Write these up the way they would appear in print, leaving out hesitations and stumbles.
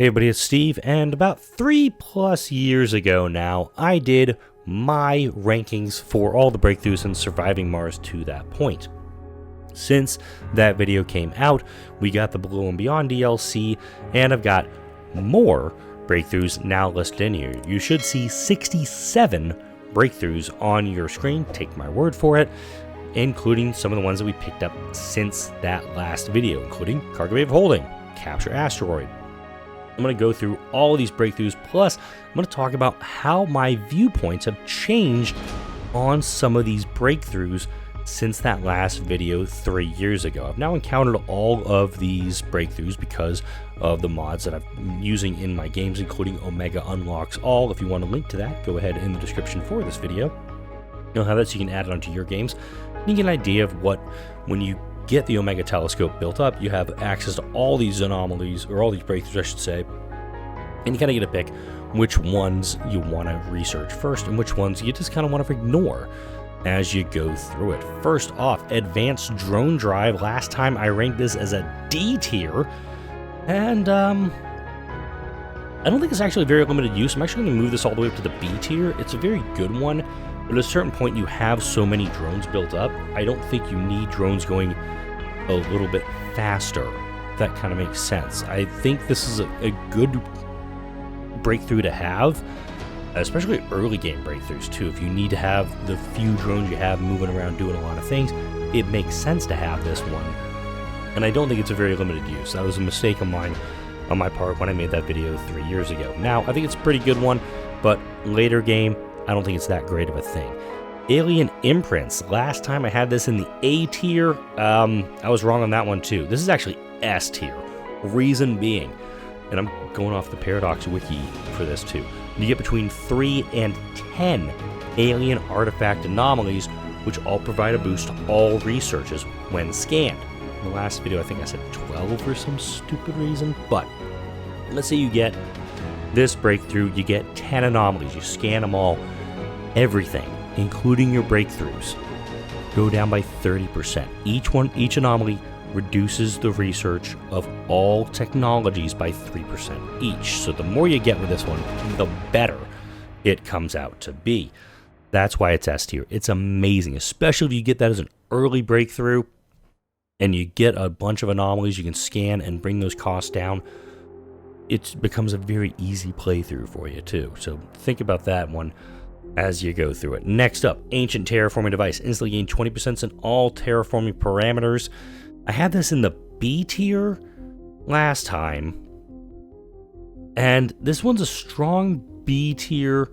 Hey everybody, it's Steve, and about 3+ years ago now, I did my rankings for all the breakthroughs in surviving Mars to that point. Since that video came out, we got the Below and Beyond DLC, and I've got more breakthroughs now listed in here. You should see 67 breakthroughs on your screen, take my word for it, including some of the ones that we picked up since that last video, including Cargo Bay of Holding, Capture Asteroid. I'm going to go through all of these breakthroughs, plus I'm going to talk about how my viewpoints have changed on some of these breakthroughs since that last video 3 years ago. I've now encountered all of these breakthroughs because of the mods that I'm using in my games, including Omega Unlocks All. If you want a link to that, go ahead in the description for this video. You'll have that so you can add it onto your games. You get an idea of what, when you get the Omega telescope built up, you have access to all these anomalies, or all these breakthroughs I should say, and you kind of get to pick which ones you want to research first and which ones you just kind of want to ignore as you go through it. First off, Advanced Drone Drive. Last time I ranked this as a D tier, and I don't think it's actually very limited use. I'm actually going to move this all the way up to the B tier. It's a very good one, but at a certain point you have so many drones built up, I don't think you need drones going a little bit faster. That kind of makes sense. I think this is a good breakthrough to have, especially early game breakthroughs too. If you need to have the few drones you have moving around doing a lot of things, it makes sense to have this one. And I don't think it's a very limited use. That was a mistake of mine on my part when I made that video 3 years ago. Now, I think it's a pretty good one, but later game, I don't think it's that great of a thing. Alien Imprints. Last time I had this in the A tier. I was wrong on that one too. This is actually S tier. Reason being, and I'm going off the Paradox Wiki for this too, you get between 3 and 10 alien artifact anomalies, which all provide a boost to all researches when scanned. In the last video, I think I said 12 for some stupid reason, but let's say you get this breakthrough, you get 10 anomalies, you scan them all, everything, including your breakthroughs, go down by 30%. Each anomaly reduces the research of all technologies by 3% each. So the more you get with this one, the better it comes out to be. That's why it's S tier. It's amazing, especially if you get that as an early breakthrough and you get a bunch of anomalies you can scan and bring those costs down. It becomes a very easy playthrough for you too. So think about that one as you go through it. Next up, Ancient Terraforming Device. Instantly gain 20% in all terraforming parameters. I had this in the B tier last time, and this one's a strong B tier,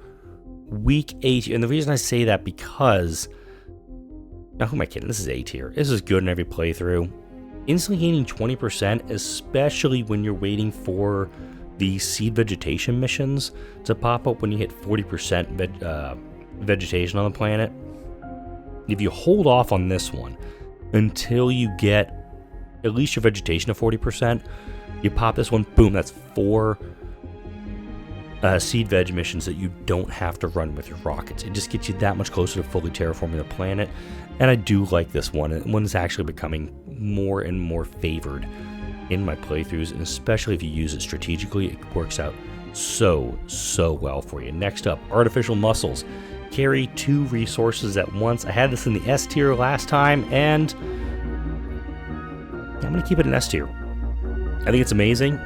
weak A tier. And the reason I say that because, now who am I kidding? This is A tier. This is good in every playthrough. Instantly gaining 20%, especially when you're waiting for the seed vegetation missions to pop up when you hit 40% vegetation on the planet. If you hold off on this one until you get at least your vegetation to 40%, you pop this one, boom, that's 4 seed veg missions that you don't have to run with your rockets. It just gets you that much closer to fully terraforming the planet, and I do like this one. And one is actually becoming more and more favored in my playthroughs, and especially if you use it strategically, it works out so well for you. Next up, Artificial Muscles. Carry 2 resources at once. I had this in the S tier last time, and I'm going to keep it in S tier. I think it's amazing.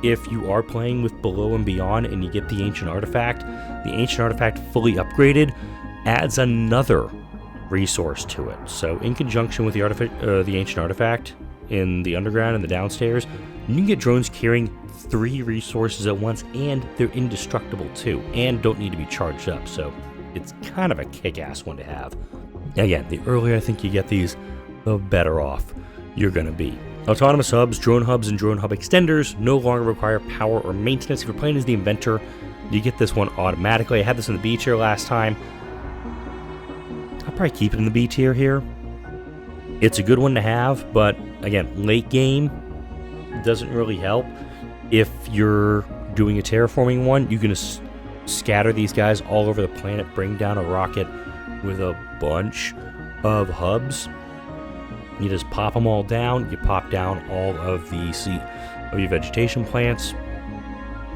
If you are playing with Below and Beyond and you get the Ancient Artifact fully upgraded adds another resource to it. So in conjunction with the Ancient Artifact in the underground and the downstairs, you can get drones carrying 3 resources at once, and they're indestructible too, and don't need to be charged up. So it's kind of a kick-ass one to have. Again, the earlier I think you get these, the better off you're going to be. Autonomous hubs, and drone hub extenders no longer require power or maintenance. If you're playing as the inventor, you get this one automatically. I had this in the B tier last time. I'll probably keep it in the B tier here. It's a good one to have, but again, late game doesn't really help. If you're doing a terraforming one, you can just scatter these guys all over the planet, bring down a rocket with a bunch of hubs. You just pop them all down. You pop down all of the your vegetation plants.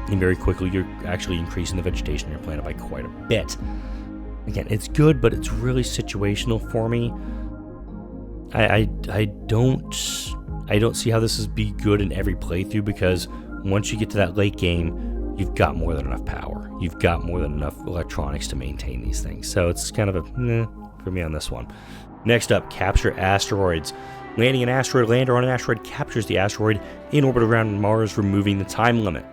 and very quickly you're actually increasing the vegetation on your planet by quite a bit. Again, it's good, but it's really situational for me. I don't see how this is be good in every playthrough, because once you get to that late game, you've got more than enough power. You've got more than enough electronics to maintain these things. So it's kind of a for me on this one. Next up, capture asteroids. Landing an asteroid lander on an asteroid captures the asteroid in orbit around Mars, removing the time limit.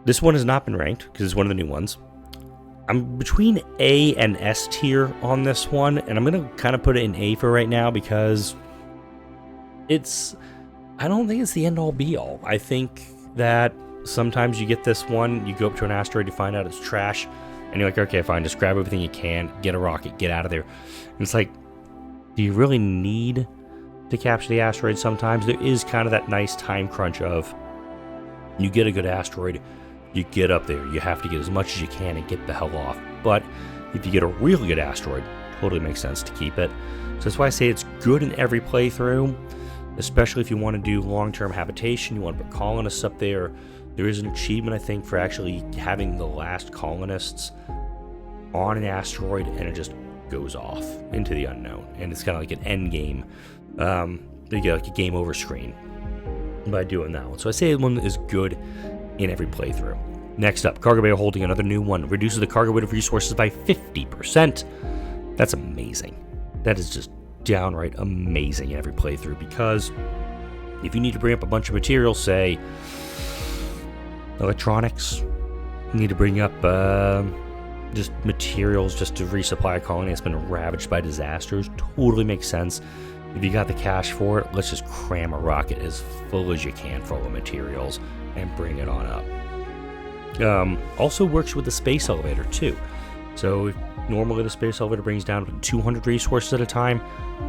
This one has not been ranked because it's one of the new ones. I'm between A and S tier on this one, and I'm going to kind of put it in A for right now because I don't think it's the end-all be-all. I think that sometimes you get this one, you go up to an asteroid, you find out it's trash, and you're like, okay, fine, just grab everything you can, get a rocket, get out of there. And it's like, do you really need to capture the asteroid sometimes? There is kind of that nice time crunch of, you get a good asteroid, you get up there, you have to get as much as you can and get the hell off. But if you get a really good asteroid, totally makes sense to keep it. So that's why I say it's good in every playthrough, especially if you want to do long-term habitation, you want to put colonists up there. There is an achievement, I think, for actually having the last colonists on an asteroid, and it just goes off into the unknown. And it's kind of like an end game. You get like a game over screen by doing that one. So I say one is good in every playthrough. Next up, cargo bay holding, another new one. Reduces the cargo weight of resources by 50%. That's amazing. That is just downright amazing in every playthrough, because if you need to bring up a bunch of materials, say electronics, you need to bring up just materials just to resupply a colony that's been ravaged by disasters, totally makes sense. If you got the cash for it, let's just cram a rocket as full as you can for all the materials and bring it on up. Also works with the space elevator too. So if normally the space elevator brings down to 200 resources at a time,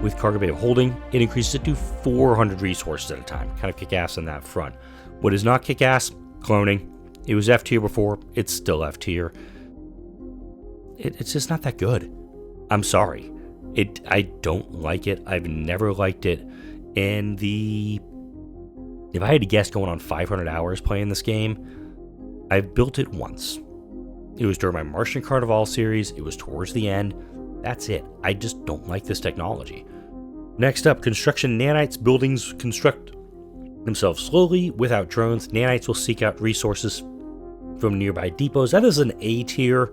with cargo bay holding, it increases it to 400 resources at a time. Kind of kick ass on that front. What is not kick ass? Cloning. It was F tier before, it's still F tier. It's just not that good. I'm sorry. I don't like it. I've never liked it. And if I had to guess, going on 500 hours playing this game, I've built it once. It was during my Martian Carnival series. It was towards the end. That's it. I just don't like this technology. Next up, construction nanites. Buildings construct themselves slowly without drones. Nanites will seek out resources from nearby depots. That is an A tier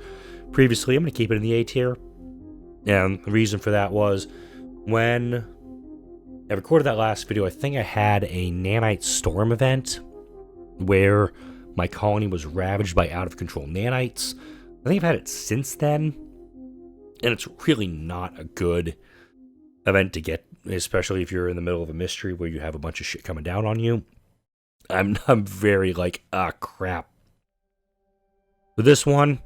previously. I'm going to keep it in the A tier. And the reason for that was when I recorded that last video, I think I had a nanite storm event where my colony was ravaged by out-of-control nanites. I think I've had it since then, and it's really not a good event to get, especially if you're in the middle of a mystery where you have a bunch of shit coming down on you. I'm very like, crap. With this one,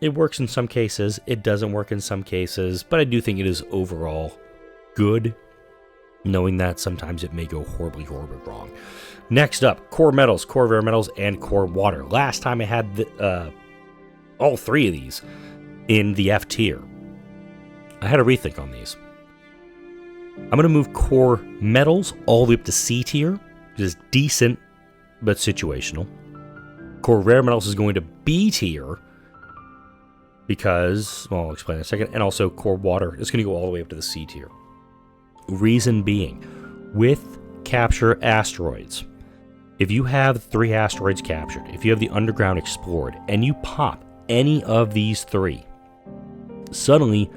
it works in some cases, it doesn't work in some cases, but I do think it is overall good, knowing that sometimes it may go horribly, horribly wrong. Next up, core metals, core rare metals, and core water. Last time I had all three of these in the F tier. I had a rethink on these. I'm going to move core metals all the way up to C tier, which is decent, but situational. Core rare metals is going to B tier, because, well, I'll explain in a second, and also core water is going to go all the way up to the C tier. Reason being, with capture asteroids, if you have 3 asteroids captured, if you have the underground explored, and you pop any of these 3, suddenly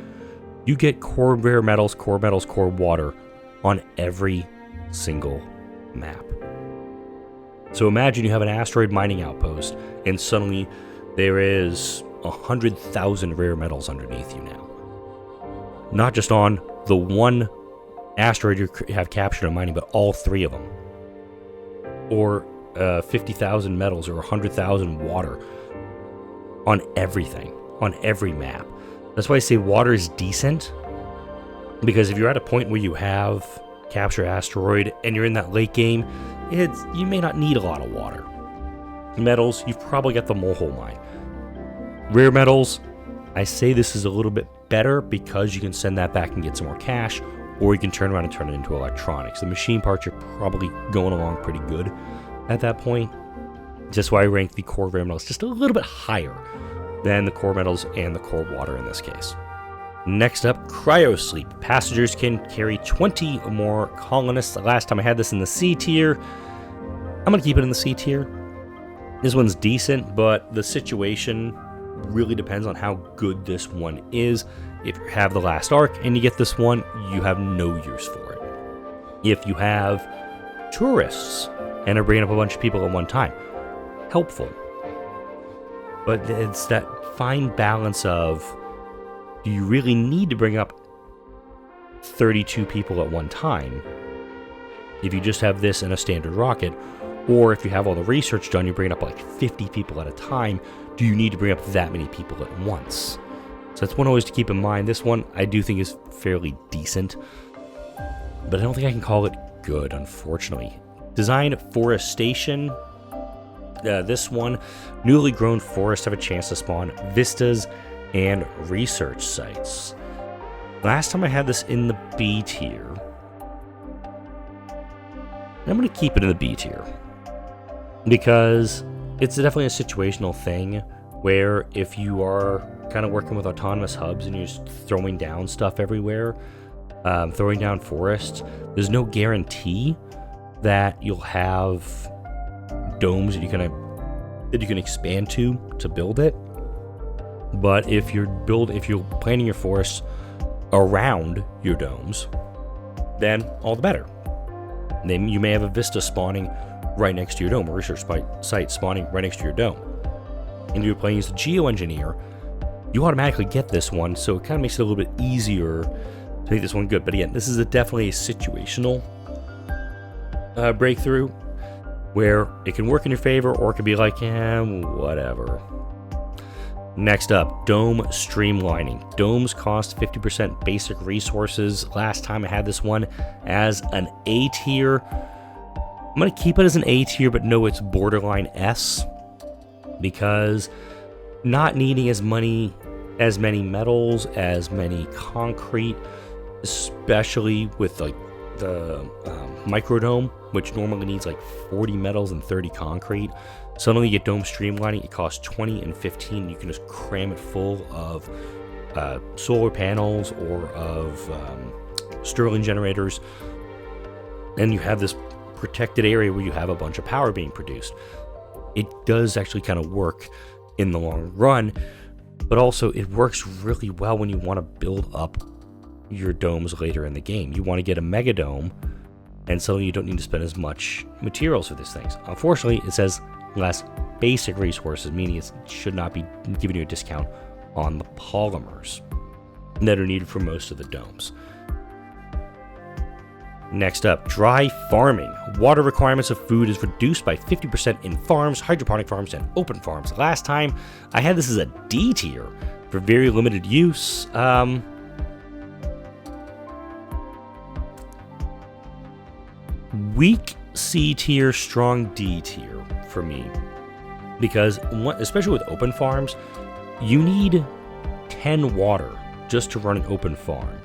you get core rare metals, core water on every single map. So imagine you have an asteroid mining outpost, and suddenly there is 100,000 rare metals underneath you now. Not just on the one asteroid you have captured and mining, but all 3 of them. Or 50,000 metals or 100,000 water on everything, on every map. That's why I say water is decent, because if you're at a point where you have capture asteroid and you're in that late game, you may not need a lot of water. Metals, you've probably got the mole mine. Rare metals, I say this is a little bit better because you can send that back and get some more cash. or you can turn around and turn it into electronics. The machine parts are probably going along pretty good at that point. Just why I rank the core rare metals just a little bit higher than the core metals and the core water in this case. Next up, cryo sleep. Passengers can carry 20 or more colonists. The last time I had this in the C tier. I'm going to keep it in the C tier. This one's decent, but the situation really depends on how good this one is. If you have the last arc and you get this one, you have no use for it. If you have tourists and are bringing up a bunch of people at one time, helpful. But it's that fine balance of, do you really need to bring up 32 people at one time if you just have this in a standard rocket? Or if you have all the research done, you bring up like 50 people at a time, do you need to bring up that many people at once? So that's one always to keep in mind. This one I do think is fairly decent, but I don't think I can call it good, unfortunately. Design forestation. This one, newly grown forests have a chance to spawn vistas and research sites. Last time I had this in the B tier. I'm going to keep it in the B tier because it's definitely a situational thing where if you are kind of working with autonomous hubs and you're just throwing down stuff everywhere, throwing down forests, there's no guarantee that you'll have domes that you can expand to build it. But if you're planning your forests around your domes, then all the better. Then you may have a vista spawning right next to your dome, a research site spawning right next to your dome. And if you're playing as a geoengineer, you automatically get this one, so it kind of makes it a little bit easier to make this one good. But again, this is definitely a situational breakthrough where it can work in your favor or it could be like, whatever. Next up, dome streamlining. Domes cost 50% basic resources. Last time I had this one as an A tier. I'm going to keep it as an A tier, but no, it's borderline S, because not needing as many metals, as many concrete, especially with like the microdome, which normally needs like 40 metals and 30 concrete. Suddenly you get dome streamlining, it costs 20 and 15. You can just cram it full of solar panels or of Stirling generators, and you have this protected area where you have a bunch of power being produced. It does actually kind of work in the long run, but also it works really well when you want to build up your domes later in the game. You want to get a mega dome, and so you don't need to spend as much materials for these things. Unfortunately, it says less basic resources, meaning it should not be giving you a discount on the polymers that are needed for most of the domes. Next up, dry farming. Water requirements of food is reduced by 50% in farms, hydroponic farms, and open farms. Last time I had this as a D tier for very limited use. Weak C tier, strong D tier for me, because especially with open farms, you need 10 water just to run an open farm,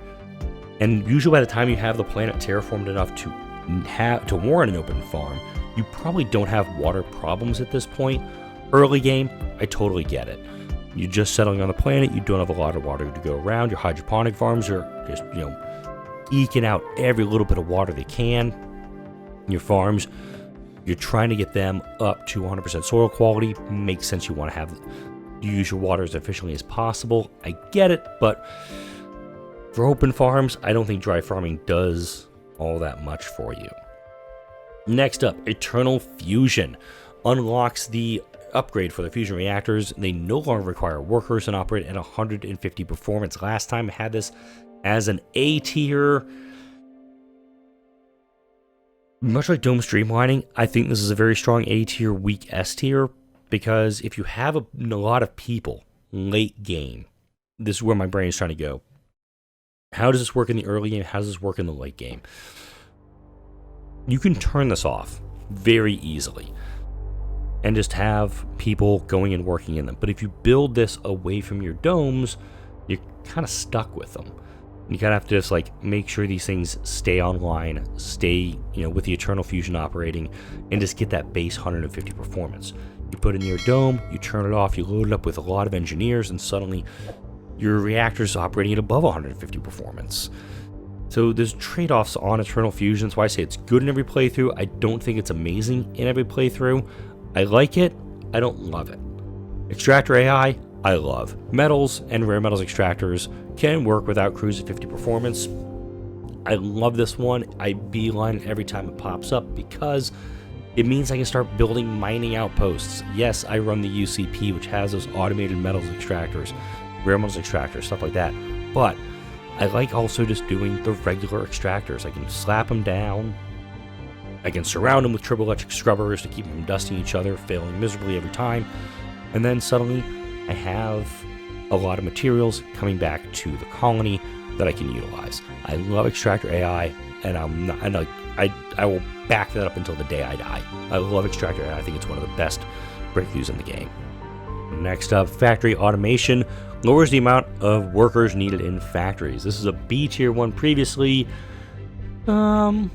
and usually by the time you have the planet terraformed enough to warrant an open farm, you probably don't have water problems at this point. Early game, I totally get it. You're just settling on the planet, you don't have a lot of water to go around. Your hydroponic farms are just, eking out every little bit of water they can. Your farms, you're trying to get them up to 100% soil quality. Makes sense, you use your water as efficiently as possible. I get it, but for open farms, I don't think dry farming does all that much for you. Next up, Eternal Fusion unlocks the upgrade for the fusion reactors. They no longer require workers and operate at 150 performance. Last time I had this as an A tier. Much like dome streamlining, I think this is a very strong A tier, weak S tier, because if you have a lot of people late game, this is where my brain is trying to go. How does this work in the early game? How does this work in the late game? You can turn this off very easily and just have people going and working in them. But if you build this away from your domes, you're kind of stuck with them. You kind of have to just like make sure these things stay online, stay, with the Eternal Fusion operating, and just get that base 150 performance. You put in your dome, you turn it off, you load it up with a lot of engineers, and suddenly your reactor's operating at above 150 performance. So there's trade-offs on Eternal Fusion. That's why I say it's good in every playthrough. I don't think it's amazing in every playthrough. I like it. I don't love it. Extractor AI, I love. Metals and rare metals extractors can work without cruise at 50 performance. I love this one. I beeline it every time it pops up because it means I can start building mining outposts. Yes, I run the UCP, which has those automated metals extractors, rare metals extractors, stuff like that. But I like also just doing the regular extractors. I can slap them down. I can surround them with triple electric scrubbers to keep them from dusting each other, failing miserably every time. And then suddenly I have a lot of materials coming back to the colony that I can utilize. I love Extractor AI, and I will back that up until the day I die. I love Extractor AI. I think it's one of the best breakthroughs in the game. Next up, factory automation lowers the amount of workers needed in factories. This is a B tier one previously. I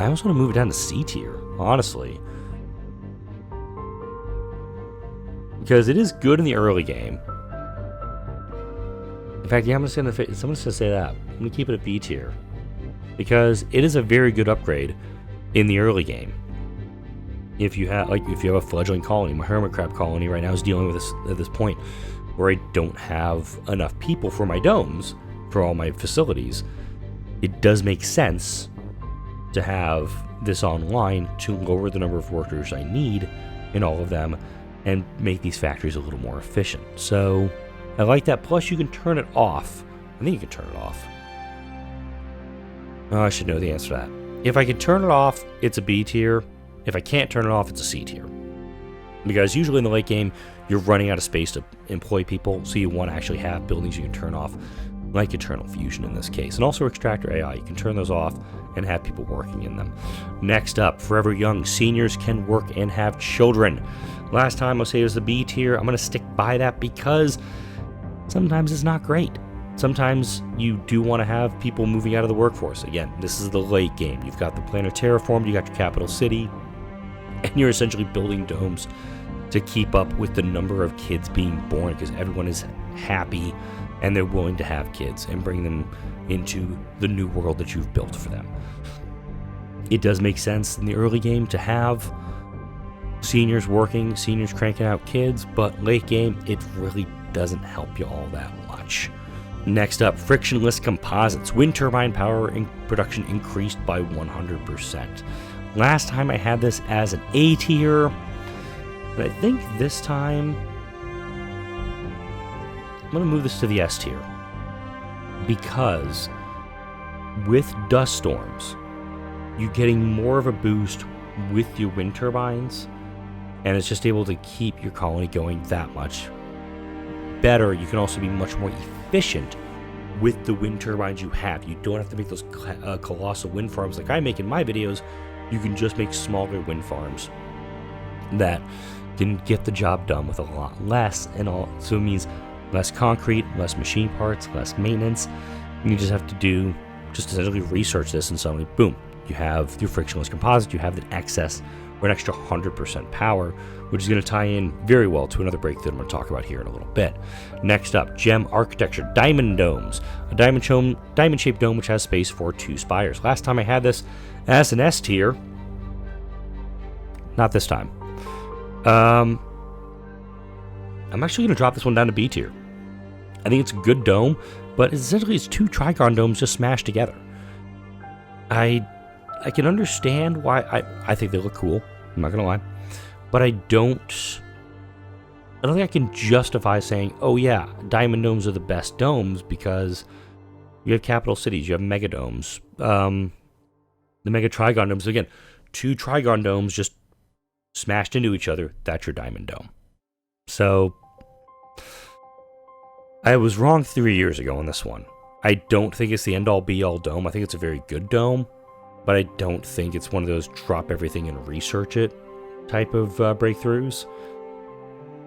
almost want to move it down to C tier, honestly. Because it is good in the early game. In fact, yeah, I'm just gonna say that. I'm gonna keep it at B tier. Because it is a very good upgrade in the early game. If you have a fledgling colony, my hermit crab colony right now is dealing with this at this point where I don't have enough people for my domes, for all my facilities. It does make sense to have this online to lower the number of workers I need in all of them and make these factories a little more efficient. So I like that. Plus you can turn it off. I think you can turn it off. Oh, I should know the answer to that. If I can turn it off, it's a B tier. If I can't turn it off, it's a C tier. Because usually in the late game, you're running out of space to employ people, so you want to actually have buildings you can turn off, like Eternal Fusion in this case. And also Extractor AI, you can turn those off and have people working in them. Next up, Forever Young, seniors can work and have children. Last time I'll say it was the B tier. I'm going to stick by that because sometimes it's not great. Sometimes you do want to have people moving out of the workforce. Again, this is the late game. You've got the planet terraformed, you got your capital city, and you're essentially building domes to keep up with the number of kids being born because everyone is happy and they're willing to have kids and bring them into the new world that you've built for them. It does make sense in the early game to have seniors working, seniors cranking out kids, but late game, it really doesn't help you all that much. Next up, frictionless composites. Wind turbine power in production increased by 100%. Last time I had this as an A tier, but I think this time I'm going to move this to the S tier. Because with dust storms, you're getting more of a boost with your wind turbines, and it's just able to keep your colony going that much better. You can also be much more efficient with the wind turbines you have. You don't have to make those colossal wind farms like I make in my videos. You can just make smaller wind farms that can get the job done with a lot less, and all. So it means less concrete, less machine parts, less maintenance. And you just have to just essentially research this, and suddenly, boom, you have your frictionless composite. You have the excess or an extra 100% power, which is going to tie in very well to another breakthrough I'm going to talk about here in a little bit. Next up, gem architecture, diamond domes. A diamond-shaped dome which has space for 2 spires. Last time I had this as an S tier. Not this time. I'm actually going to drop this one down to B tier. I think it's a good dome, but essentially it's 2 trigon domes just smashed together. I can understand why. I think they look cool. I'm not going to lie. But I don't think I can justify saying, oh yeah, diamond domes are the best domes, because you have capital cities, you have mega domes. The mega trigon domes, again, 2 trigon domes just smashed into each other, that's your diamond dome. So I was wrong 3 years ago on this one. I don't think it's the end-all be-all dome. I think it's a very good dome, but I don't think it's one of those drop everything and research it type of breakthroughs.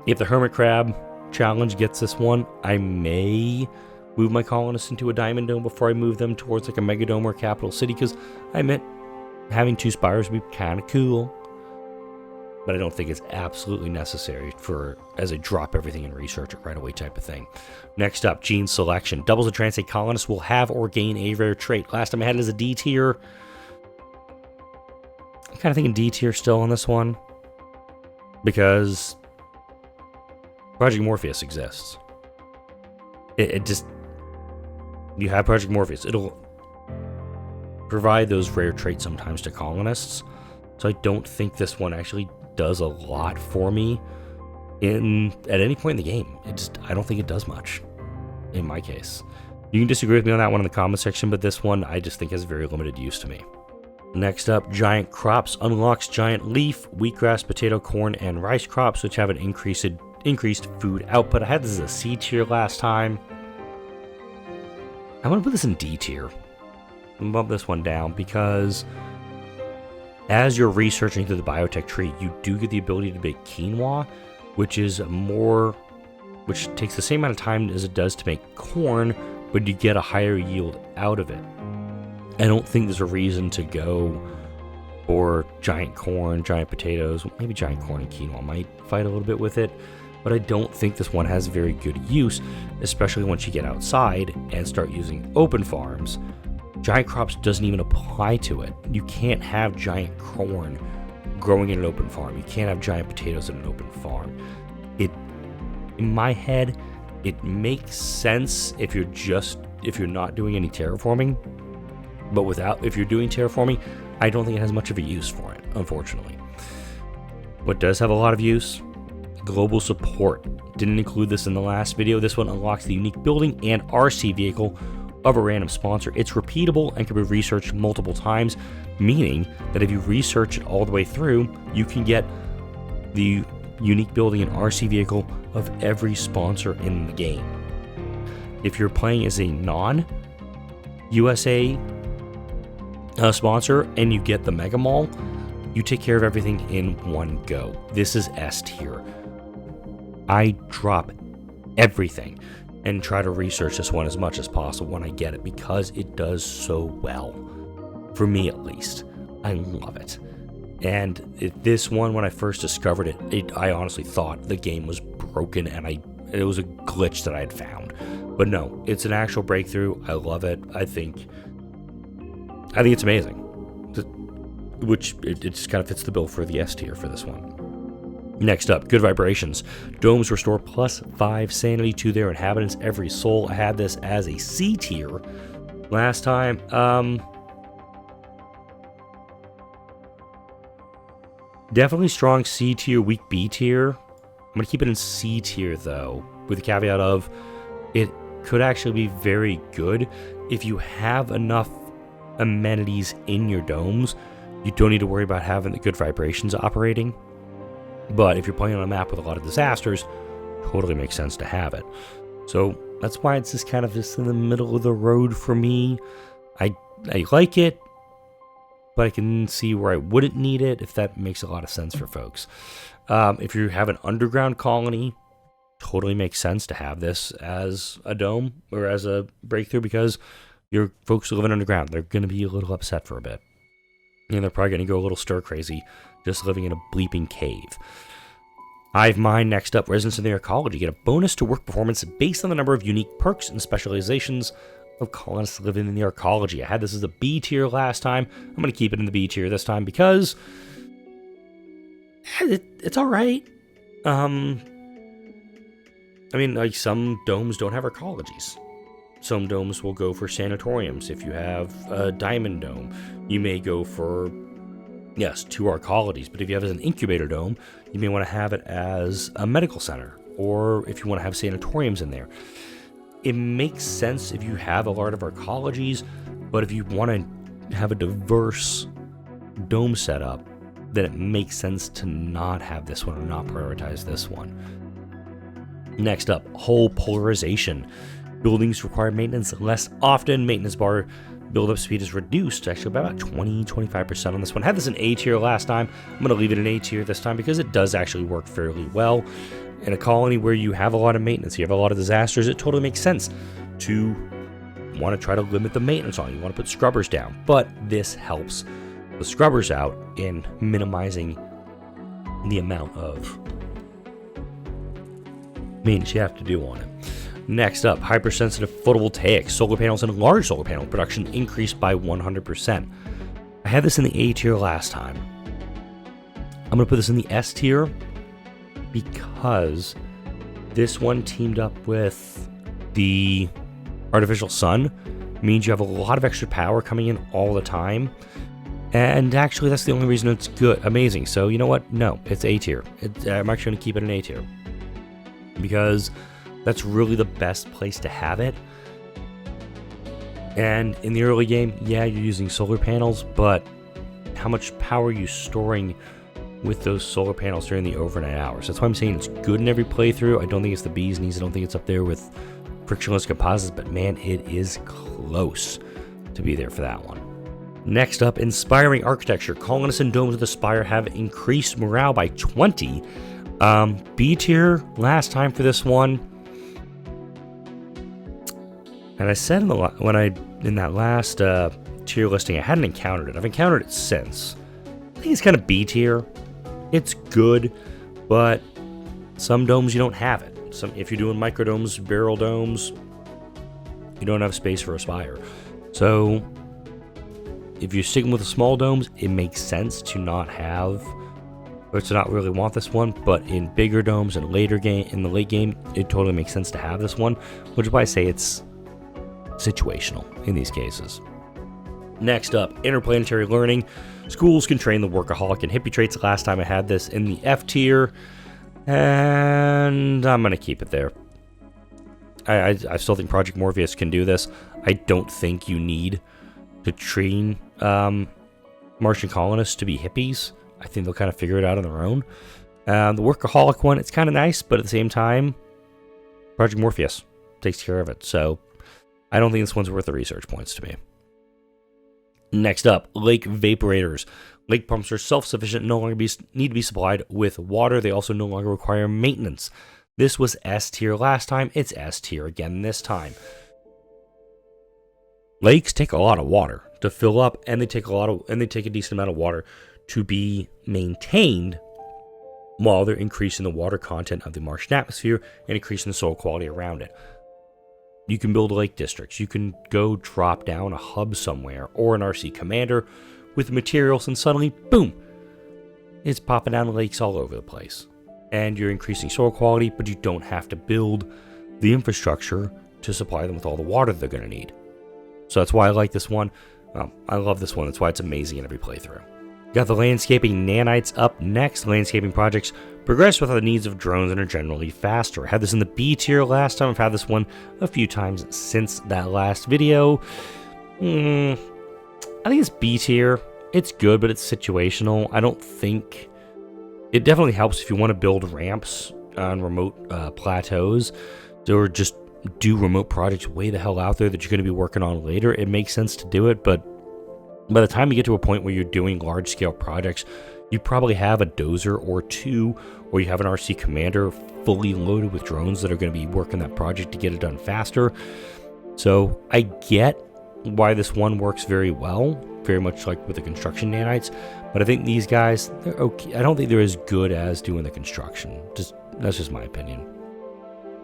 You have the hermit crab challenge gets this one, I may move my colonists into a diamond dome before I move them towards like a mega dome or capital city, because I admit having 2 spires would be kind of cool, but I don't think it's absolutely necessary for as a drop everything and research it right away type of thing. Next up, gene selection. Doubles the chance a colonist will have or gain a rare trait. Last time I had it as a D tier. I'm kind of thinking D tier still on this one, because Project Morpheus exists. It just, you have Project Morpheus. It'll provide those rare traits sometimes to colonists. So I don't think this one actually does a lot for me at any point in the game. I don't think it does much in my case. You can disagree with me on that one in the comment section, but this one I just think has very limited use to me. Next up, giant crops. Unlocks giant leaf, wheatgrass, potato, corn, and rice crops, which have an increased food output. I had this as a C tier last time. I'm going to put this in D tier. I'm going to bump this one down because as you're researching through the biotech tree, you do get the ability to make quinoa, which takes the same amount of time as it does to make corn, but you get a higher yield out of it. I don't think there's a reason to go for giant corn, giant potatoes. Maybe giant corn and quinoa might fight a little bit with it, but I don't think this one has very good use, especially once you get outside and start using open farms. Giant crops doesn't even apply to it. You can't have giant corn growing in an open farm. You can't have giant potatoes in an open farm. In my head, it makes sense if you're not doing any terraforming. But if you're doing terraforming, I don't think it has much of a use for it, unfortunately. What does have a lot of use? Global support. Didn't include this in the last video. This one unlocks the unique building and RC vehicle of a random sponsor. It's repeatable and can be researched multiple times, meaning that if you research it all the way through, you can get the unique building and RC vehicle of every sponsor in the game. If you're playing as a non-USA sponsor and you get the Mega Mall, you take care of everything in one go. This is S tier. I drop everything and try to research this one as much as possible when I get it, because it does so well. For me, at least. I love it. And this one, when I first discovered it, I honestly thought the game was broken and it was a glitch that I had found. But no, it's an actual breakthrough. I love it. I think it's amazing. Which it just kind of fits the bill for the S tier for this one. Next up, good vibrations. Domes restore +5 sanity to their inhabitants every soul. I had this as a C tier last time. Definitely strong C tier, weak B tier. I'm going to keep it in C tier though, with the caveat of it could actually be very good if you have enough amenities in your domes. You don't need to worry about having the good vibrations operating. But if you're playing on a map with a lot of disasters, totally makes sense to have it. So that's why it's just kind of just in the middle of the road for me. I like it, but I can see where I wouldn't need it, if that makes a lot of sense for folks. If you have an underground colony, totally makes sense to have this as a dome or as a breakthrough, because your folks who live underground, they're going to be a little upset for a bit. And they're probably going to go a little stir crazy just living in a bleeping cave. Hive Mind next up. Residents in their ecology get a bonus to work performance based on the number of unique perks and specializations of colonists living in the ecology. I had this as a B tier last time. I'm going to keep it in the B tier this time because it's all right. I mean, like, some domes don't have ecologies. Some domes will go for sanatoriums. If you have a diamond dome, you may go for, yes, 2 ecologies. But if you have it as an incubator dome, you may want to have it as a medical center, or if you want to have sanatoriums in there. It makes sense if you have a lot of ecologies, but if you want to have a diverse dome setup, then it makes sense to not have this one or not prioritize this one. Next up, hull polarization. Buildings require maintenance less often. Maintenance bar build-up speed is reduced, actually by about 20-25% on this one. I had this in A tier last time. I'm going to leave it in A tier this time because it does actually work fairly well. in a colony where you have a lot of maintenance, you have a lot of disasters, it totally makes sense to want to try to limit the maintenance on it. You want to put scrubbers down, but this helps the scrubbers out in minimizing the amount of maintenance you have to do on it. Next up, hypersensitive photovoltaic solar panels and large solar panel production increased by 100%. I had this in the A tier last time. I'm going to put this in the S tier because this one teamed up with the artificial sun, means you have a lot of extra power coming in all the time. And actually, that's the only reason it's good, amazing. So you know what? No, it's A tier. I'm actually going to keep it in A tier because that's really the best place to have it. And in the early game, yeah, you're using solar panels, but how much power are you storing with those solar panels during the overnight hours? That's why I'm saying it's good in every playthrough. I don't think it's the bee's knees. I don't think it's up there with frictionless composites, but man, it is close to be there for that one. Next up, inspiring architecture. Colonists and domes of the spire have increased morale by 20. B tier last time for this one. And I said in that last tier listing, I hadn't encountered it. I've encountered it since. I think it's kind of B tier. It's good, but some domes you don't have it. If you're doing microdomes, barrel domes, you don't have space for a spire. So if you're sticking with the small domes, it makes sense to not have, or to not really want this one. But in bigger domes and in the late game, it totally makes sense to have this one, which is why I say it's situational in these cases. Next up, interplanetary learning. Schools can train the workaholic and hippie traits. Last time I had this in the F tier, and I'm going to keep it there. I still think Project Morpheus can do this. I don't think you need to train Martian colonists to be hippies. I think they'll kind of figure it out on their own. The workaholic one, it's kind of nice, but at the same time, Project Morpheus takes care of it. So I don't think this one's worth the research points to me. Next up, lake vaporators. Lake pumps are self-sufficient, no longer need to be supplied with water. They also no longer require maintenance. This was S tier last time. It's S tier again this time. Lakes take a lot of water to fill up, and they take a decent amount of water to be maintained, while they're increasing the water content of the Martian atmosphere and increasing the soil quality around it. You can build lake districts. You can go drop down a hub somewhere or an RC commander with materials, and suddenly, boom, it's popping down lakes all over the place. And you're increasing soil quality, but you don't have to build the infrastructure to supply them with all the water they're going to need. So that's why I like this one. I love this one. That's why it's amazing in every playthrough. Got the landscaping nanites up next. Landscaping projects progress without the needs of drones and are generally faster. I had this in the B tier last time. I've had this one a few times since that last video. I think it's B tier. It's good, but it's situational. I don't think... It definitely helps if you want to build ramps on remote plateaus, or just do remote projects way the hell out there that you're going to be working on later. It makes sense to do it, but by the time you get to a point where you're doing large-scale projects, you probably have a dozer or two, or you have an RC commander fully loaded with drones that are going to be working that project to get it done faster. So I get why this one works very well, very much like with the construction nanites, but I think these guys, they're okay. I don't think they're as good as doing the construction. That's just my opinion.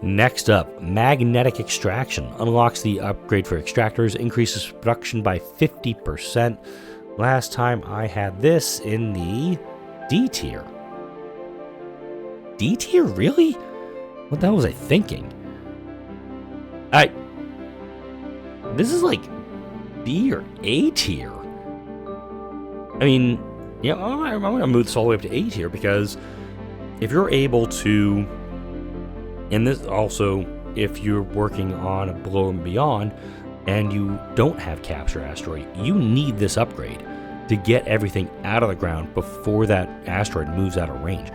Next up, magnetic extraction. Unlocks the upgrade for extractors, increases production by 50%. Last time I had this in the D tier. D tier, really? What the hell was I thinking? This is like B or A tier. I mean, yeah, I'm going to move this all the way up to A tier, because if you're able to, and this also, if you're working on a Below and Beyond and you don't have Capture Asteroid, you need this upgrade to get everything out of the ground before that asteroid moves out of range.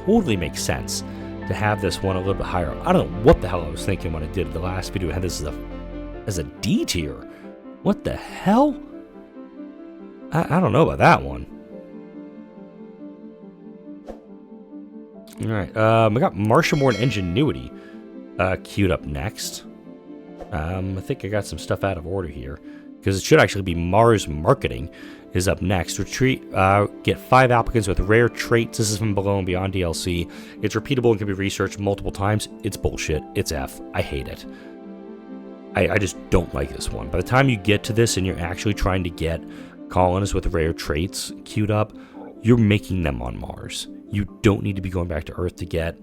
Totally makes sense to have this one a little bit higher. I don't know what the hell I was thinking when I did the last video. I had this as a D tier. What the hell? I don't know about that one. Alright, we got Martian-born Ingenuity queued up next. I think I got some stuff out of order here, because it should actually be Mars Marketing is up next. Retreat, get 5 applicants with rare traits. This is from Below and Beyond DLC. It's repeatable and can be researched multiple times. It's bullshit. It's F. I hate it. I just don't like this one. By the time you get to this and you're actually trying to get colonists with rare traits queued up, you're making them on Mars. You don't need to be going back to Earth to get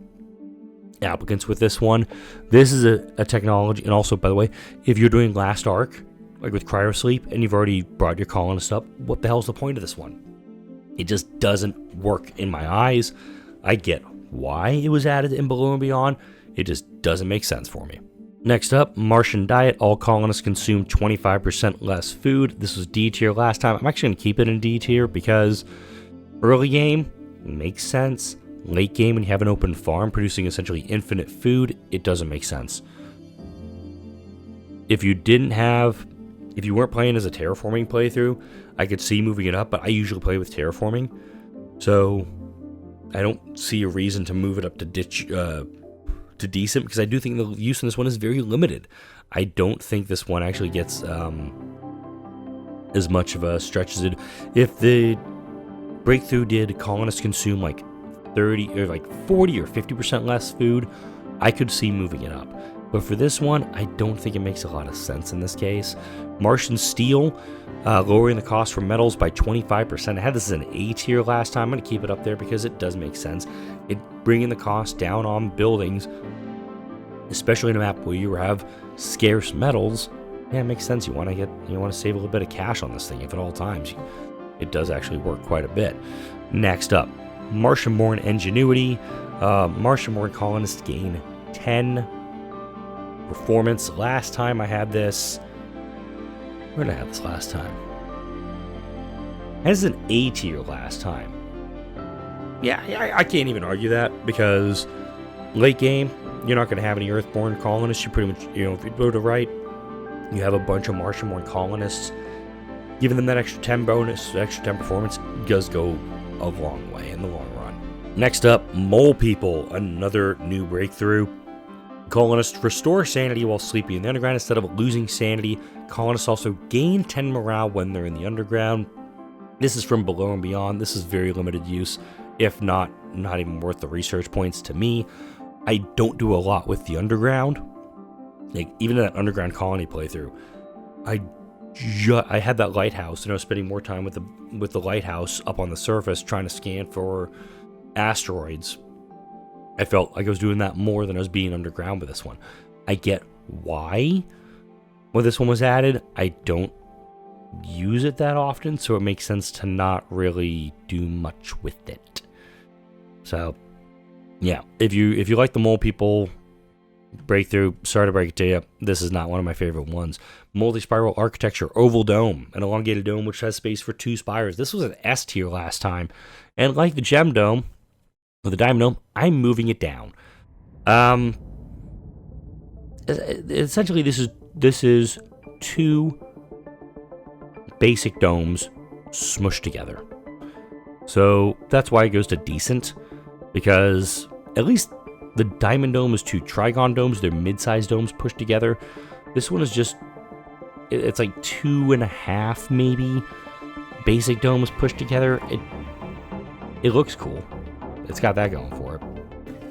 applicants with this one. This is a technology, and also, by the way, if you're doing Last Ark, like with cryosleep, and you've already brought your colonists up, what the hell's the point of this one? It just doesn't work in my eyes. I get why it was added in Below and Beyond. It just doesn't make sense for me. Next up, Martian diet. All colonists consume 25% less food. This was D tier last time. I'm actually going to keep it in D tier because early game makes sense. Late game, when you have an open farm producing essentially infinite food, it doesn't make sense. If you weren't playing as a terraforming playthrough, I could see moving it up, but I usually play with terraforming, so I don't see a reason to move it up to decent, because I do think the use in this one is very limited. I don't think this one actually gets as much of a stretch as it. If the breakthrough did colonists consume like 30 or like 40 or 50% less food, I could see moving it up. But for this one, I don't think it makes a lot of sense in this case. Martian steel, lowering the cost for metals by 25%. I had this as an A tier last time. I'm going to keep it up there because it does make sense. It bringing the cost down on buildings, especially in a map where you have scarce metals. Yeah, it makes sense. You want to save a little bit of cash on this thing if at all times. It does actually work quite a bit. Next up, Martian-born Ingenuity. Martian-born colonists gain 10 performance. Last time I had this, where did I have this last time? This is an A tier last time. Yeah, I can't even argue that, because late game, you're not going to have any Earthborn colonists. You pretty much, if you go to right, you have a bunch of Martian-born colonists. Giving them that extra 10 bonus, extra 10 performance does go a long way in the long run. Next up, Mole People, another new breakthrough. Colonists restore sanity while sleeping in the underground instead of losing sanity. Colonists also gain 10 morale when they're in the underground. This is from Below and Beyond. This is very limited use, if not even worth the research points to me. I don't do a lot with the underground. Like, even in that underground colony playthrough, I had that lighthouse, and I was spending more time with the lighthouse up on the surface trying to scan for asteroids. I felt like I was doing that more than I was being underground with this one. I get why when this one was added. I don't use it that often, so it makes sense to not really do much with it. So, yeah, if you like the Mole People breakthrough, sorry to break it to you, this is not one of my favorite ones. Multi-spiral architecture, oval dome, an elongated dome which has space for 2 spires. This was an S tier last time, and like the gem dome, or the diamond dome, I'm moving it down. Essentially, this is 2 basic domes smushed together. So that's why it goes to decent, because at least the diamond dome is 2 trigon domes. They're mid-sized domes pushed together. This one is just, it's like 2.5 maybe basic domes pushed together. It looks cool. It's got that going for it.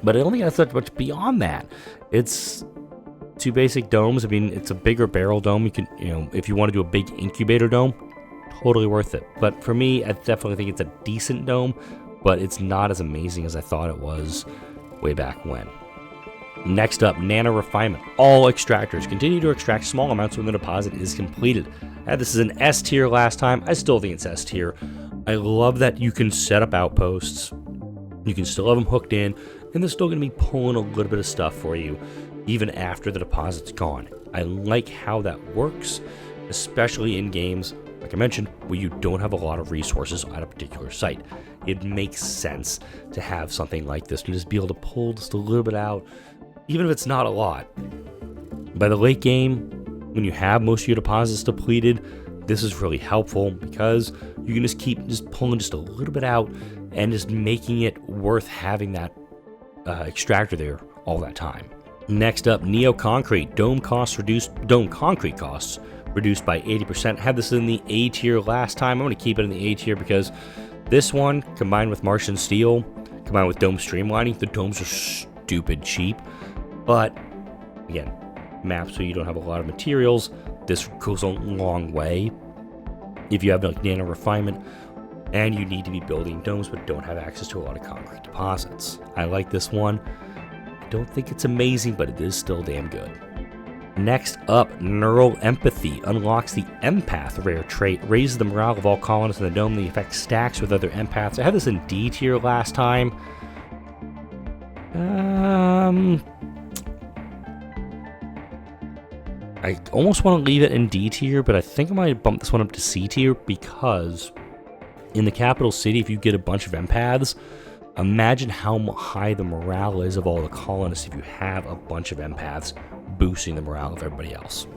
But it only has such much beyond that. It's 2 basic domes. I mean, it's a bigger barrel dome. You can, if you want to do a big incubator dome, totally worth it. But for me, I definitely think it's a decent dome, but it's not as amazing as I thought it was way back when. Next up, Nano Refinement. All extractors continue to extract small amounts when the deposit is completed. This is an S tier last time. I still think it's S tier. I love that you can set up outposts. You can still have them hooked in, and they're still going to be pulling a little bit of stuff for you, even after the deposit's gone. I like how that works, especially in games, like I mentioned, where you don't have a lot of resources at a particular site. It makes sense to have something like this, to just be able to pull just a little bit out, even if it's not a lot. By the late game, when you have most of your deposits depleted, this is really helpful, because you can just keep pulling just a little bit out and just making it worth having that extractor there all that time. Next up, Neo Concrete. Dome concrete costs reduced by 80%. Had this in the A tier last time. I'm going to keep it in the A tier because this one, combined with Martian Steel, combined with Dome Streamlining, the domes are stupid cheap. But, again, maps so you don't have a lot of materials. This goes a long way if you have like nano refinement and you need to be building domes but don't have access to a lot of concrete deposits. I like this one. I don't think it's amazing, but it is still damn good. Next up, Neural Empathy unlocks the Empath rare trait, raises the morale of all colonists in the dome. The effect stacks with other empaths. I had this in D tier last time. I almost want to leave it in D tier, but I think I might bump this one up to C tier because in the capital city, if you get a bunch of empaths, imagine how high the morale is of all the colonists if you have a bunch of empaths boosting the morale of everybody else.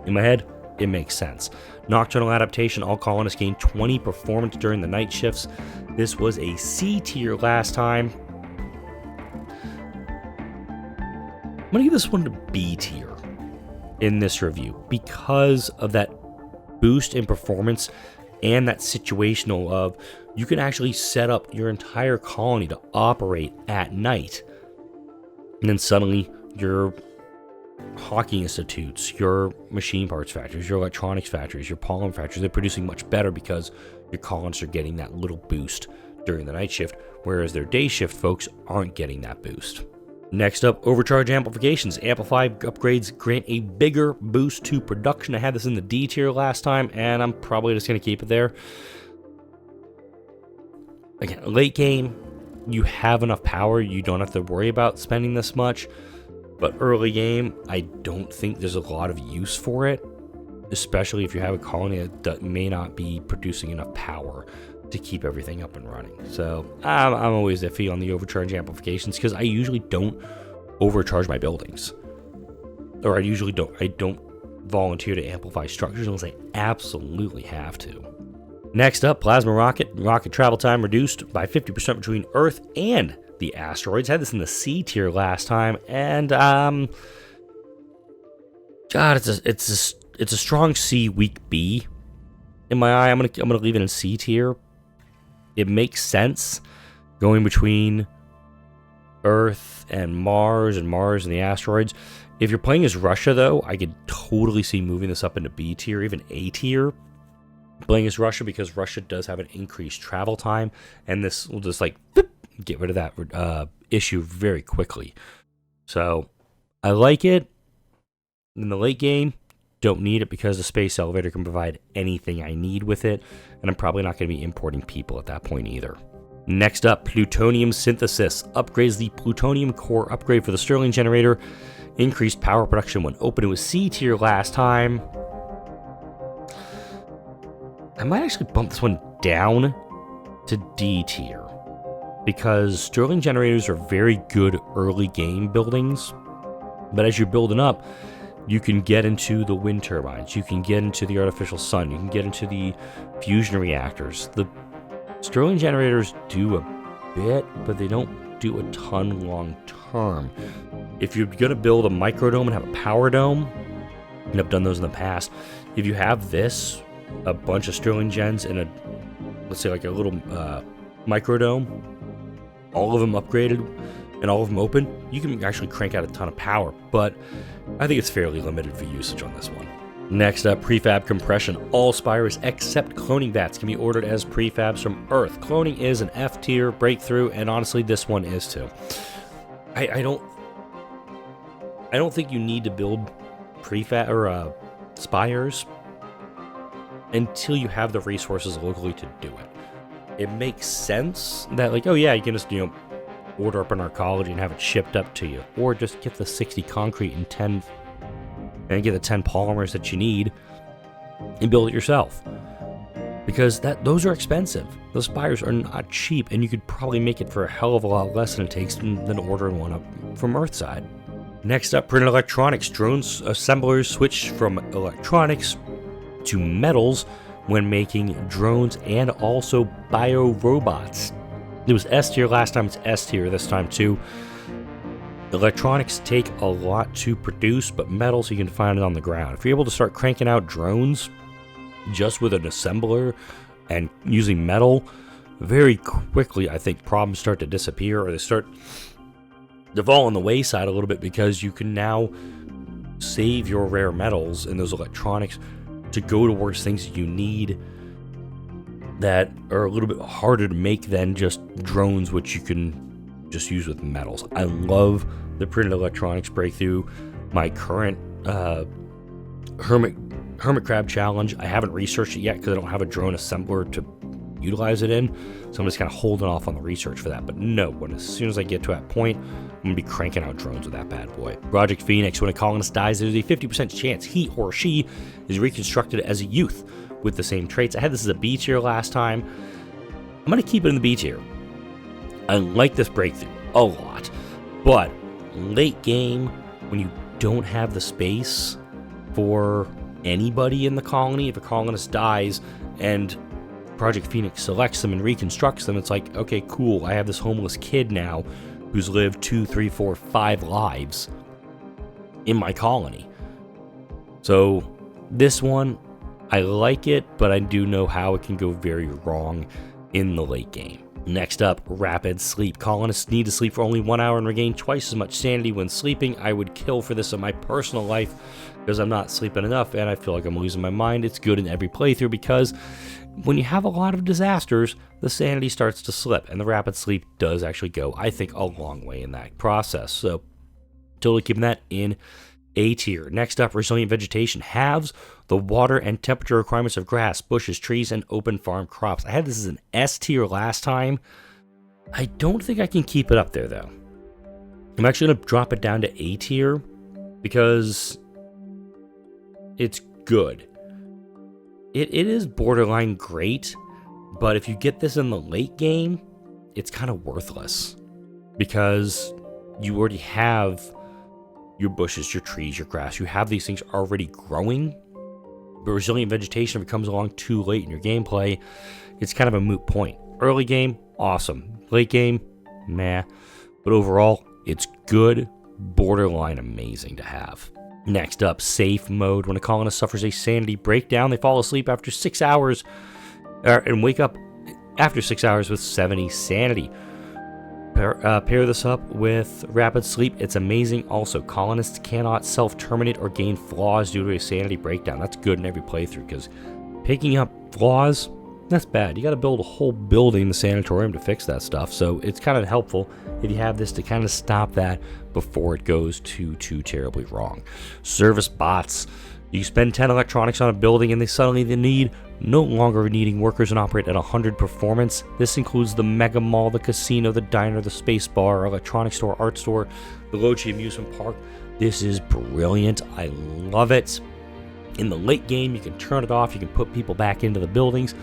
In my head, it makes sense. Nocturnal Adaptation, all colonists gain 20 performance during the night shifts. This was a C tier last time. I'm going to give this one to B tier in this review because of that boost in performance and that situational of you can actually set up your entire colony to operate at night, and then suddenly your hockey institutes, your machine parts factories, your electronics factories, your pollen factories, they're producing much better because your colonists are getting that little boost during the night shift, whereas their day shift folks aren't getting that boost. Next up, Overcharge Amplifications. Amplify upgrades grant a bigger boost to production. I had this in the D tier last time, and I'm probably just going to keep it there. Again, late game, you have enough power. You don't have to worry about spending this much. But early game, I don't think there's a lot of use for it, especially if you have a colony that may not be producing enough power to keep everything up and running. So I'm always iffy on the overcharge amplifications because I usually don't overcharge my buildings, or I don't volunteer to amplify structures unless I absolutely have to. Next up, Plasma Rocket. Rocket travel time reduced by 50% between Earth and the asteroids. Had this in the C tier last time, and God, it's a strong C, weak B in my eye. I'm gonna leave it in C tier. It makes sense going between Earth and Mars and the asteroids. If you're playing as Russia, though, I could totally see moving this up into B tier, even A tier. Playing as Russia because Russia does have an increased travel time, and this will just like get rid of that issue very quickly. So I like it. In the late game, don't need it because the space elevator can provide anything I need with it, and I'm probably not going to be importing people at that point either. Next up, Plutonium Synthesis. Upgrades the plutonium core upgrade for the Stirling generator. Increased power production when open. It was C tier last time. I might actually bump this one down to D tier because Stirling generators are very good early game buildings, but as you're building up, you can get into the wind turbines, you can get into the artificial sun, you can get into the fusion reactors. The Stirling generators do a bit, but they don't do a ton long term. If you're going to build a microdome and have a power dome, and I've done those in the past, if you have this, a bunch of Stirling gens in a, let's say like a little microdome, all of them upgraded and all of them open, you can actually crank out a ton of power, but I think it's fairly limited for usage on this one. Next up, Prefab Compression. All spires except cloning vats can be ordered as prefabs from Earth. Cloning is an F tier breakthrough, and honestly, this one is too. I don't think you need to build prefab or spires until you have the resources locally to do it. It makes sense that, like, oh yeah, you can just, order up an arcology and have it shipped up to you, or just get the 60 concrete and get the 10 polymers that you need and build it yourself, because those are expensive. Those spires are not cheap, and you could probably make it for a hell of a lot less than it takes than ordering one up from Earthside. Next up, printed electronics. Drones assemblers switch from electronics to metals when making drones and also bio robots. It was S tier last time, it's S tier this time too. Electronics take a lot to produce, but metals you can find it on the ground. If you're able to start cranking out drones just with an assembler and using metal, very quickly I think problems start to disappear, or they start to fall on the wayside a little bit, because you can now save your rare metals and those electronics to go towards things you need that are a little bit harder to make than just drones, which you can just use with metals. I love the printed electronics breakthrough. My current hermit crab challenge, I haven't researched it yet because I don't have a drone assembler to utilize it in, so I'm just kind of holding off on the research for that. But no, as soon as I get to that point, I'm going to be cranking out drones with that bad boy. Project Phoenix, when a colonist dies, there's a 50% chance he or she is reconstructed as a youth with the same traits. I had this as a B tier last time. I'm going to keep it in the B tier. I like this breakthrough a lot, but late game, when you don't have the space for anybody in the colony, if a colonist dies and Project Phoenix selects them and reconstructs them, it's like, okay, cool, I have this homeless kid now who's lived 2, 3, 4, 5 lives in my colony. So this one, I like it, but I do know how it can go very wrong in the late game. Next up, rapid sleep. Colonists need to sleep for only 1 hour and regain twice as much sanity when sleeping. I would kill for this in my personal life because I'm not sleeping enough and I feel like I'm losing my mind. It's good in every playthrough because when you have a lot of disasters, the sanity starts to slip, and the rapid sleep does actually go, I think, a long way in that process. So totally keeping that in A tier. Next up, resilient vegetation halves the water and temperature requirements of grass, bushes, trees, and open farm crops. I had this as an S tier last time. I don't think I can keep it up there, though. I'm actually going to drop it down to A tier because it's good. It is borderline great, but if you get this in the late game, it's kind of worthless because you already have your bushes, your trees, your grass. You have these things already growing, but resilient vegetation, if it comes along too late in your gameplay, it's kind of a moot point. Early game, awesome. Late game, meh. But overall, it's good, borderline amazing to have. Next up, safe mode. When a colonist suffers a sanity breakdown, they fall asleep after 6 hours and wake up after 6 hours with 70 sanity. Pair this up with rapid sleep. It's amazing. Also, colonists cannot self-terminate or gain flaws due to a sanity breakdown. That's good in every playthrough because picking up flaws, that's bad. You got to build a whole building, the sanatorium, to fix that stuff. So it's kind of helpful if you have this to kind of stop that before it goes too terribly wrong. Service bots. You spend 10 electronics on a building and they suddenly need no longer needing workers and operate at 100 performance. This includes the mega mall, the casino, the diner, the space bar, electronics store, art store, the Lochi amusement park. This is brilliant. I love it. In the late game, you can turn it off. You can put people back into the buildings.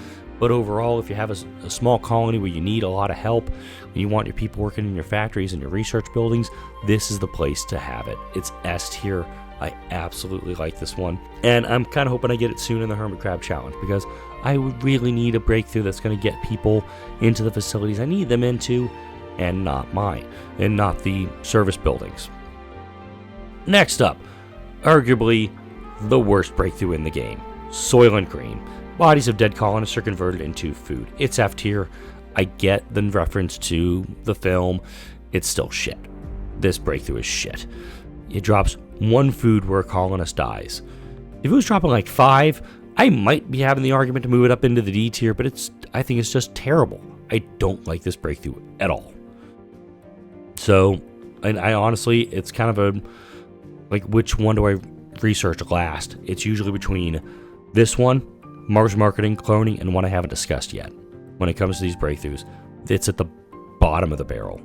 But overall, if you have a small colony where you need a lot of help and you want your people working in your factories and your research buildings, this is the place to have it. It's S tier. I absolutely like this one. And I'm kind of hoping I get it soon in the Hermit Crab Challenge because I would really need a breakthrough that's going to get people into the facilities I need them into and not mine, and not the service buildings. Next up, arguably the worst breakthrough in the game, Soylent Green. Bodies of dead colonists are converted into food. It's F tier. I get the reference to the film. It's still shit. This breakthrough is shit. It drops 1 food where a colonist dies. If it was dropping like 5, I might be having the argument to move it up into the D tier, but I think it's just terrible. I don't like this breakthrough at all. So, and I honestly, it's kind of a, like, which one do I research last? It's usually between this one, Mars marketing, cloning, and one I haven't discussed yet. When it comes to these breakthroughs, it's at the bottom of the barrel.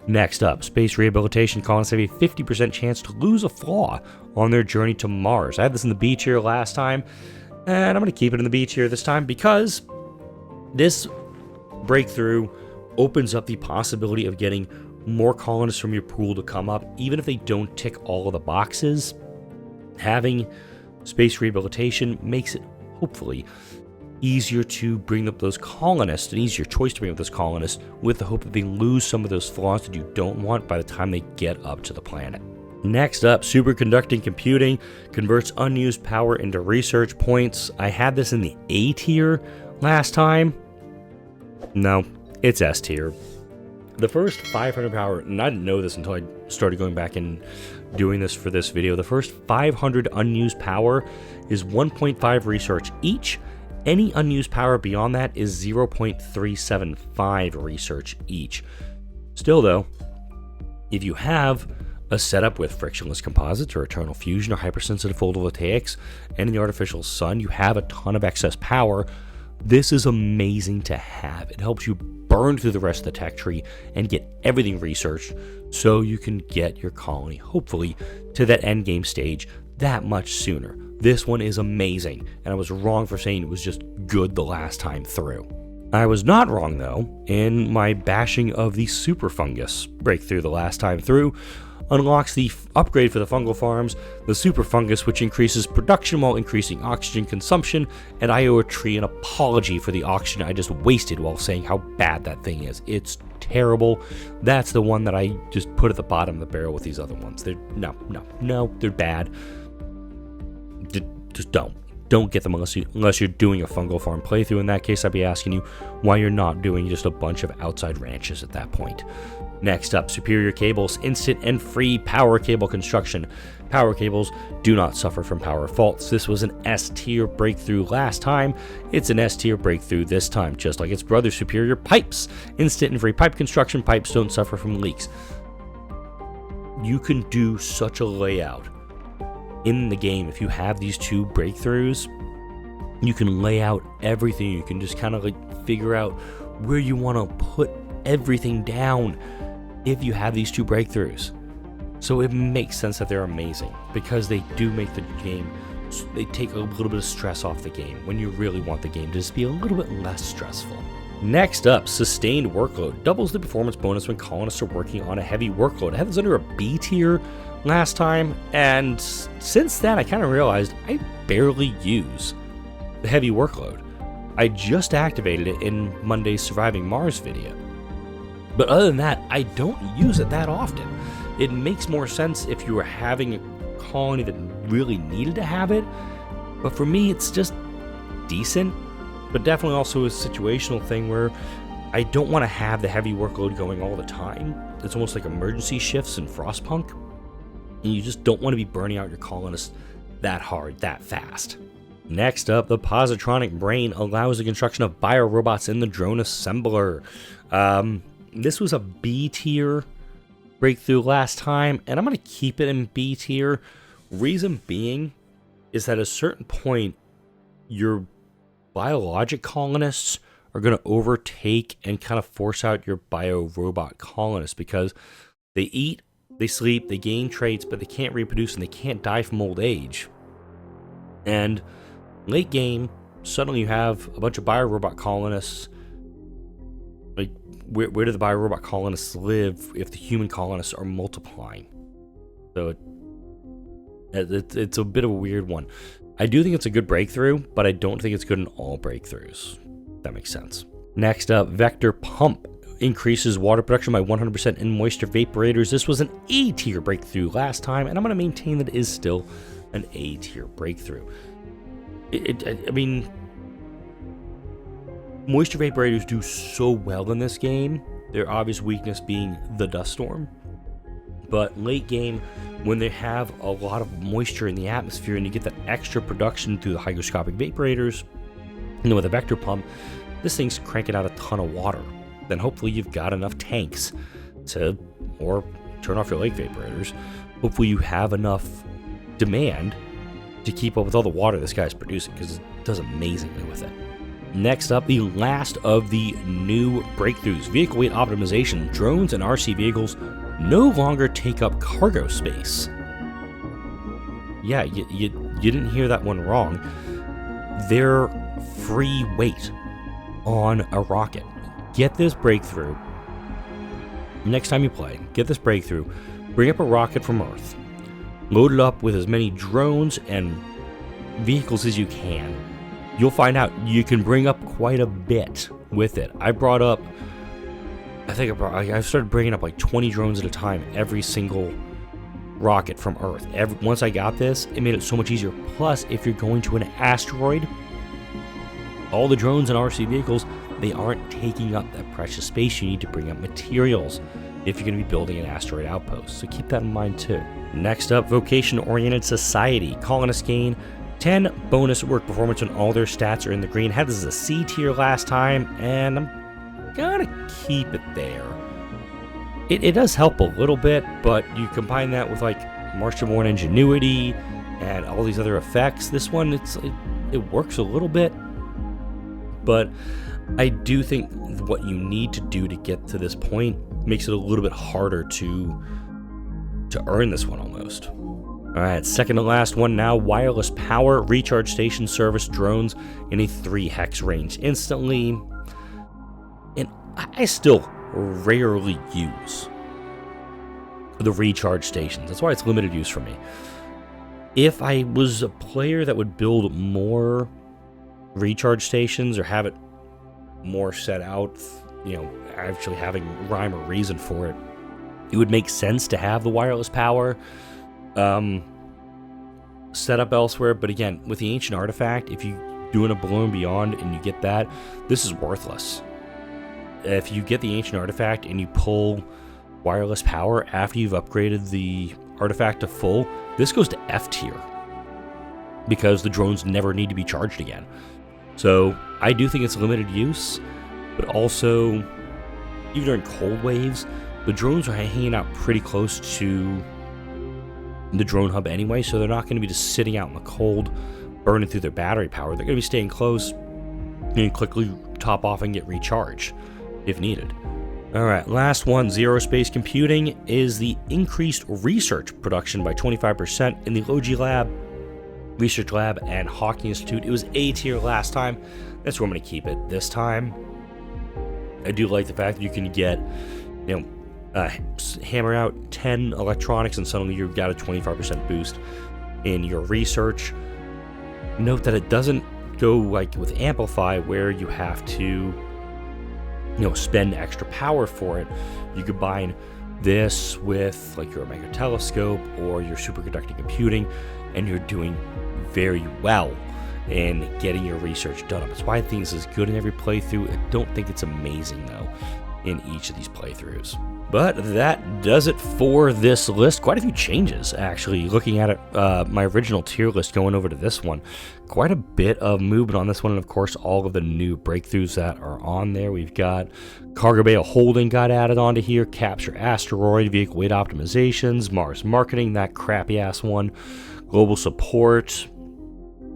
Next up, space rehabilitation. Colonists have a 50% chance to lose a flaw on their journey to Mars. I had this in the B tier last time, and I'm going to keep it in the B tier this time because this breakthrough opens up the possibility of getting more colonists from your pool to come up, even if they don't tick all of the boxes. Having space rehabilitation makes it, hopefully, easier to bring up those colonists, an easier choice to bring up those colonists, with the hope that they lose some of those flaws that you don't want by the time they get up to the planet. Next up, superconducting computing converts unused power into research points. I had this in the A tier last time. No, it's S tier. The first 500 power, and I didn't know this until I started going back and doing this for this video, the first 500 unused power is 1.5 research each. Any unused power beyond that is 0.375 research each. Still though, if you have a setup with frictionless composites or eternal fusion or hypersensitive photovoltaics and in the artificial sun, you have a ton of excess power. This is amazing to have. It helps you burn through the rest of the tech tree and get everything researched so you can get your colony, hopefully, to that end game stage that much sooner. This one is amazing, and I was wrong for saying it was just good the last time through. I was not wrong, though, in my bashing of the super fungus breakthrough the last time through. Unlocks the upgrade for the fungal farms, the super fungus, which increases production while increasing oxygen consumption, and I owe a tree an apology for the oxygen I just wasted while saying how bad that thing is. It's terrible. That's the one that I just put at the bottom of the barrel with these other ones. They're they're bad. Just don't get them unless you're doing a fungal farm playthrough. In that case, I'd be asking you why you're not doing just a bunch of outside ranches at that point. Next up, superior cables, instant and free power cable construction. Power cables do not suffer from power faults. This was an S tier breakthrough last time. It's an S tier breakthrough this time, just like its brother superior pipes. Instant and free pipe construction. Pipes don't suffer from leaks. You can do such a layout in the game if you have these two breakthroughs. You can lay out everything. You can just kind of like figure out where you want to put everything down if you have these two breakthroughs. So it makes sense that they're amazing because they do make the game, they take a little bit of stress off the game when you really want the game to just be a little bit less stressful. Next up, sustained workload. Doubles the performance bonus when colonists are working on a heavy workload. I had this under a B tier last time, and since then I kind of realized I barely use the heavy workload. I just activated it in Monday's Surviving Mars video. But other than that, I don't use it that often. It makes more sense if you were having a colony that really needed to have it. But for me, it's just decent, but definitely also a situational thing where I don't want to have the heavy workload going all the time. It's almost like emergency shifts in Frostpunk. And you just don't want to be burning out your colonists that hard, that fast. Next up, the positronic brain allows the construction of biorobots in the drone assembler. This was a B tier breakthrough last time, and I'm going to keep it in B tier. Reason being is that at a certain point, your biologic colonists are going to overtake and kind of force out your biorobot colonists because they eat, they sleep, they gain traits, but they can't reproduce and they can't die from old age. And late game, suddenly you have a bunch of biorobot colonists. Like, where do the biorobot colonists live if the human colonists are multiplying? So it's a bit of a weird one. I do think it's a good breakthrough, but I don't think it's good in all breakthroughs. That makes sense. Next up, Vector Pump increases water production by 100% in moisture vaporators. This was an A tier breakthrough last time, and I'm going to maintain that it is still an A tier breakthrough. I mean, moisture vaporators do so well in this game. Their obvious weakness being the dust storm. But late game, when they have a lot of moisture in the atmosphere and you get that extra production through the hygroscopic vaporators, with a vector pump, this thing's cranking out a ton of water. Then hopefully you've got enough tanks to, or turn off your lake vaporators. Hopefully you have enough demand to keep up with all the water this guy's producing, because it does amazingly with it. Next up, the last of the new breakthroughs, vehicle weight optimization. Drones and RC vehicles no longer take up cargo space. Yeah, you didn't hear that one wrong. They're free weight on a rocket. Get this breakthrough. Next time you play, get this breakthrough. Bring up a rocket from Earth. Load it up with as many drones and vehicles as you can. you'll find out you can bring up quite a bit with it. I started bringing up like 20 drones at a time, every single rocket from Earth. Once I got this, it made it so much easier. Plus, if you're going to an asteroid, all the drones and RC vehicles, they aren't taking up that precious space you need to bring up materials if you're going to be building an asteroid outpost. So keep that in mind too. Next up, Vocation-Oriented Society. Colonists gain 10 bonus work performance when all their stats are in the green. Had this as a C tier last time, and I'm gonna keep it there. It does help a little bit, but you combine that with like Martian-born Ingenuity and all these other effects. This one, it works a little bit, but I do think what you need to do to get to this point makes it a little bit harder to earn this one almost. Alright, second to last one now. Wireless power, recharge station service drones in a 3 hex range instantly. And I still rarely use the recharge stations. That's why it's limited use for me. If I was a player that would build more recharge stations or have it more set out, actually having rhyme or reason for it, it would make sense to have the wireless power set up elsewhere. But again, with the ancient artifact, if you doing a below and beyond and you get that, this is worthless. If you get the ancient artifact and you pull wireless power after you've upgraded the artifact to full, this goes to F tier because the drones never need to be charged again. So I do think it's limited use, but also even during cold waves, the drones are hanging out pretty close to the drone hub anyway, so they're not going to be just sitting out in the cold, burning through their battery power. They're going to be staying close and quickly top off and get recharged if needed. Alright, last one, Zero Space Computing, is the increased research production by 25% in the Logi Lab, Research Lab, and Hawking Institute. It was A tier last time. That's where I'm going to keep it this time. I do like the fact that you can get, hammer out 10 electronics and suddenly you've got a 25% boost in your research. Note that it doesn't go like with Amplify where you have to spend extra power for it. You combine this with like your Omega Telescope or your superconducting computing and you're doing very well in getting your research done up. That's why I think this is good in every playthrough. I don't think it's amazing though in each of these playthroughs. But that does it for this list. Quite a few changes, actually. Looking at it, my original tier list going over to this one. Quite a bit of movement on this one, and of course, all of the new breakthroughs that are on there. We've got Cargo Bay Holding got added onto here, Capture Asteroid, Vehicle Weight Optimizations, Mars Marketing, that crappy-ass one, Global Support.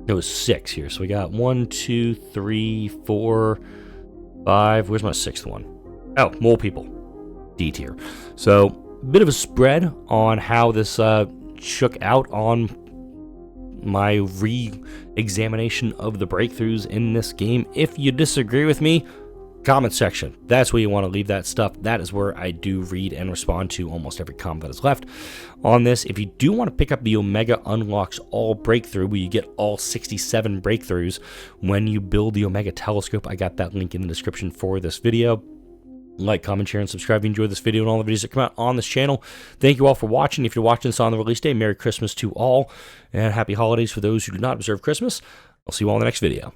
It was 6 here, so we got 1, 2, 3, 4, 5. Where's my 6th one? Oh, Mole People. D tier. So, bit of a spread on how this shook out on my re-examination of the breakthroughs in this game. If you disagree with me, comment section. That's where you want to leave that stuff. That is where I do read and respond to almost every comment that is left on this. If you do want to pick up the Omega Unlocks All breakthrough, where you get all 67 breakthroughs when you build the Omega Telescope, I got that link in the description for this video. Like, comment, share, and subscribe if you enjoyed this video and all the videos that come out on this channel. Thank you all for watching. If you're watching this on the release day, Merry Christmas to all, and Happy Holidays for those who do not observe Christmas. I'll see you all in the next video.